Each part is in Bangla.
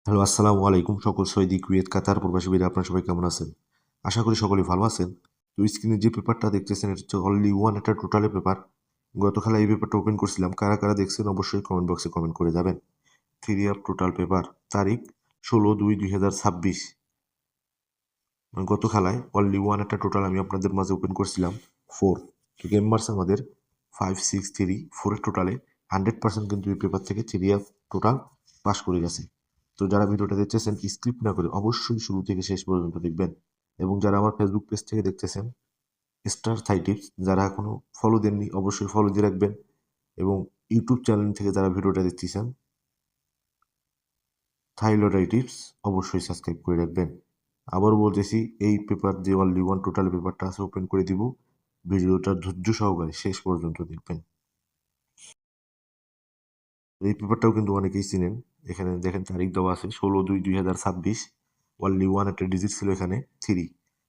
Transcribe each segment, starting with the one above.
হ্যালো, আসসালামু আলাইকুম। সকল সৌদি, কুয়েত, কাতার প্রবাসী ভাইরা আপনারা সবাই কেমন আছেন? আশা করি সকলেই ভালো আছেন। তো স্ক্রিনে যে পেপারটা দেখতেছেন এটা হচ্ছে অনলি ওয়ান একটা টোটালে পেপার। গতকাল এই পেপারটা ওপেন করছিলাম, কারা কারা দেখছেন অবশ্যই কমেন্ট বক্সে কমেন্ট করে যাবেন। থ্রি আপ টোটাল পেপার, তারিখ 16/2/2026। গত খেলায় অনলি ওয়ান একটা টোটাল আমি আপনাদের মাঝে ওপেন করছিলাম 4। তো গেম মার্স আমাদের 5, 6, 3, 4 টোটালে 100% কিন্তু এই পেপার থেকে থ্রি আপ টোটাল পাস করে গেছে। তো যারা ভিডিওটা দেখতেছেন স্কিপ না করে অবশ্যই শুরু থেকে শেষ পর্যন্ত দেখবেন। এবং যারা আমার ফেসবুক পেজ থেকে দেখতেছেন স্টার থাই টিপস, যারা এখনো ফলো দেননি অবশ্যই ফলো দিয়ে রাখবেন। এবং ইউটিউব চ্যানেল থেকে যারা ভিডিওটা দেখতেছেন থাইলরাই টিপস, অবশ্যই সাবস্ক্রাইব করে রাখবেন। আবার বলতেছি, এই পেপার যে অনলি ওয়ান টোটাল পেপারটা আছে ওপেন করে দিব, ভিডিওটা ধৈর্য সহকারে শেষ পর্যন্ত দেখবেন। এই পেপারটাও কিন্তু অনেকেই চিনেন। এখানে দেখেন তারিখ দেওয়া আছে 16/2/2026। অনলি ওয়ান একটা ডিজিট ছিল এখানে 3,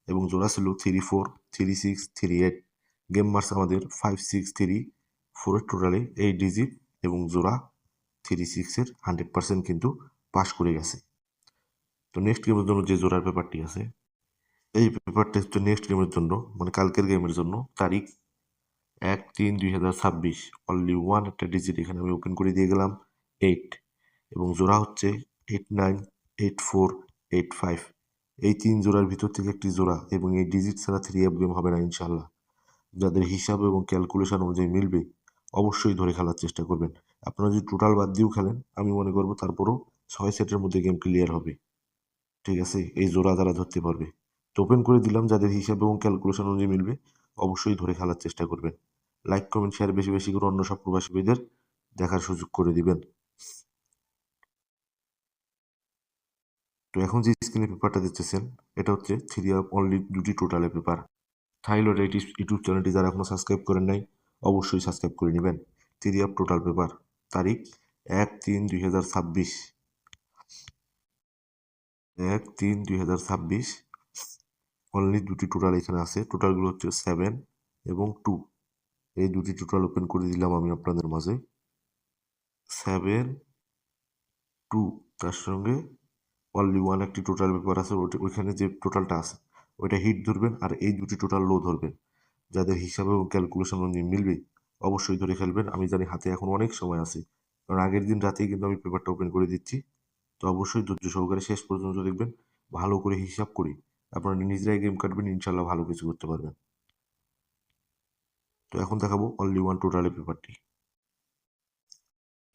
এবং জোড়া ছিল 3, 4, 3, 6, 3, 8। গেম মার্স আমাদের 5, 6, 3, 4 টোটালে এই ডিজিট এবং জোড়া 3, 6-এর 100% কিন্তু পাস করে গেছে। তো নেক্সট গেমের জন্য যে জোড়ার পেপারটি আছে, এই পেপারটা হচ্ছে নেক্সট গেমের জন্য, মানে কালকের গেমের জন্য, তারিখ 1, 3, 2026। অনলি ওয়ান একটা ডিজিট এখানে আমি ওপেন করে দিয়ে গেলাম 8, এবং জোড়া হচ্ছে 8, 9, 8, 4, 8, 5। এই 3 জোড়ার ভিতর থেকে একটি জোড়া, এবং এই ডিজিট ছাড়া থ্রি আপ গেম হবে না ইনশাল্লাহ। যাদের হিসাব এবং ক্যালকুলেশন অনুযায়ী মিলবে অবশ্যই ধরে খেলার চেষ্টা করবেন। আপনারা যদি টোটাল বাদ দিয়েও খেলেন আমি মনে করবো তারপরও 6 সেটের মধ্যে গেম ক্লিয়ার হবে। ঠিক আছে, এই জোড়া যারা ধরতে পারবে। তো ওপেন করে দিলাম, যাদের হিসাব এবং ক্যালকুলেশন অনুযায়ী মিলবে অবশ্যই ধরে খেলার চেষ্টা করবেন। লাইক, কমেন্ট, শেয়ার বেশি বেশি করে অন্য সব প্রবাসী ভাইদের দেখার সুযোগ করে দিবেন। তো এখন যে স্ক্রিনে পেপারটা দেখতেছেন এটা হচ্ছে থ্রি আপ অনলি দুটি টোটালে পেপার। থাইলয়েড ইউটিউব চ্যানেলটি যারা এখনো সাবস্ক্রাইব করেন নাই অবশ্যই সাবস্ক্রাইব করে নেবেন। থ্রি আপ টোটাল পেপার, তারিখ 1, 3, 2026। 1, 3, 2026। অনলি দুটি টোটাল এখানে আছে। টোটালগুলো হচ্ছে 7 এবং 2। এই দুটি টোটাল ওপেন করে দিলাম আমি আপনাদের মাঝে। 7, 2, তার সঙ্গে অনলি ওয়ান একটি টোটাল পেপার আছে, ওইখানে যে টোটালটা আছে ওইটা হিট ধরবেন, আর এই দুটি টোটাল লো ধরবেন। যাদের হিসাবে এবং ক্যালকুলেশন অনুযায়ী মিলবে অবশ্যই ধরে খেলবেন। আমি জানি হাতে এখন অনেক সময় আছে, কারণ আগের দিন রাতেই কিন্তু আমি পেপারটা ওপেন করে দিচ্ছি। তো অবশ্যই ধৈর্য সহকারে শেষ পর্যন্ত দেখবেন, ভালো করে হিসাব করি আপনারা নিজেরাই গেম কাটবেন, ইনশাল্লাহ ভালো কিছু করতে পারবেন। তো এখন দেখাবো অনলি ওয়ান টোটালের পেপারটি।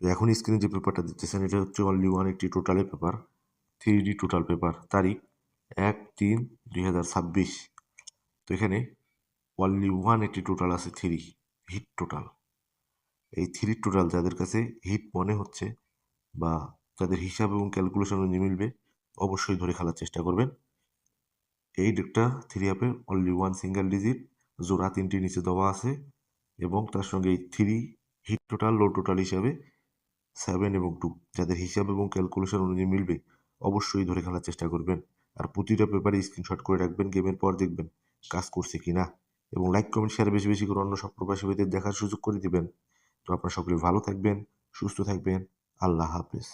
তো এখন স্ক্রিনে যে পেপারটা দেখতেছেন এটা হচ্ছে অনলি ওয়ান একটি টোটালের পেপার, 3D টোটাল পেপার, তারিখ 1, 3, 2026। তো এখানে অনলি ওয়ান একটি টোটাল আছে 3 হিট টোটাল। এই 3 টোটাল যাদের কাছে হিট মনে হচ্ছে বা যাদের হিসাব এবং ক্যালকুলেশন অনুযায়ী মিলবে অবশ্যই ধরে খেলার চেষ্টা করবেন। এই ডেকটা থ্রি আপের অনলি ওয়ান সিঙ্গেল ডিজিট, জোড়া 3টি নিচে দেওয়া আছে, এবং তার সঙ্গে এই 3 হিট টোটাল লো টোটাল হিসাবে 7 এবং 2। যাদের হিসাব এবং ক্যালকুলেশন অনুযায়ী মিলবে অবশ্যই ধরে খেলার চেষ্টা করবেন। আর প্রতিটা পেপারে স্ক্রিনশট করে রাখবেন, গেমের পর দেখবেন কাজ করছে কিনা। এবং লাইক, কমেন্ট, শেয়ার বেশি বেশি করে অন্য সব প্রবাসী ভাইদের দেখার সুযোগ করে দিবেন। তো আপনারা সকলে ভালো থাকবেন, সুস্থ থাকবেন। আল্লাহ হাফেজ।